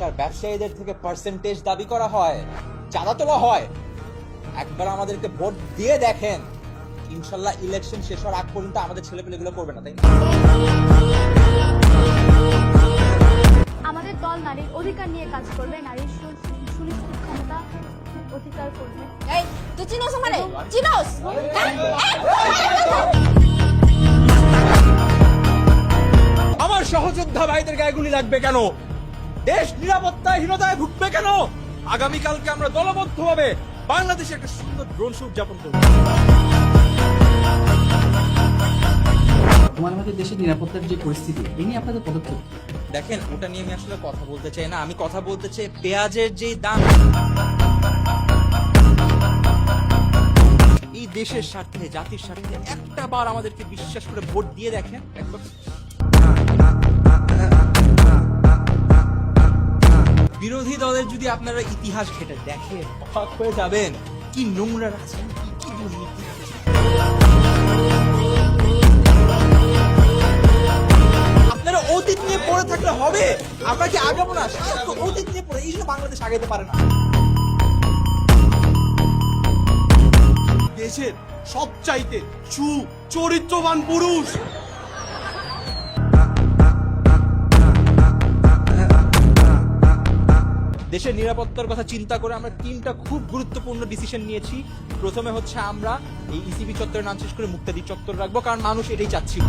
এলাকার ব্যবসায়ীদের থেকে পার্সেন্টেজ দাবি করা হয়, চাঁদা তোলা হয়। একবার আমাদেরকে ভোট দিয়ে দেখেন, ইনশাল্লাহ ইলেকশন শেষ হওয়ার আগ পর্যন্ত আমাদের ছেলেপেলেগুলো করবে না, তাই না? আমাদের দল নারীর অধিকার নিয়ে কাজ করবে, নারীর সুনিশ্চিত ক্ষমতা অধিকার করবে। এই তুই চিনোস আমারে? চিনোস? আমার সহযোদ্ধা ভাইদের গায়ে গুলি লাগবে কেন? দেশ নিরাপত্তাহীনতায় ভুগবে কেন? আগামীকালকে আমরা দলবদ্ধভাবে বাংলাদেশে একটা সুন্দর ড্রোন শো উদযাপন করব। আমাদের দেশের নিরাপত্তার যে পরিস্থিতি, এ নিয়ে আপনাদের পদক্ষেপ কি? দেখেন, ওটা নিয়ে আমি আসলে কথা বলতে চাই না। আমি কথা বলতে চাই পেঁয়াজের যে দাম, এই দেশের স্বার্থে, জাতির স্বার্থে একটা বার আমাদেরকে বিশ্বাস করে ভোট দিয়ে দেখেন একবার। বিরোধী দলের যদি আপনারা ইতিহাস ঘেটে দেখেন, অবাক হয়ে যাবেন কি নোংরা রাজনীতি, কি দুর্নীতি। আপনারা অতীত নিয়ে পড়ে থাকলে হবে? আমরা কি আগাবো না? সারাক্ষণ অতীত নিয়ে পড়ে, এই জন্য বাংলাদেশ আগাইতে পারে না। দেশের সবচাইতে চরিত্রবান পুরুষ দেশের নিরাপত্তার কথা চিন্তা করে আমরা তিনটা খুব গুরুত্বপূর্ণ ডিসিশন নিয়েছি। প্রথমে হচ্ছে আমরা এই ইসিবি চত্বরের নাম শেষ করে মুক্তাদি চত্বর রাখবো, কারণ মানুষ এটাই চাচ্ছিল।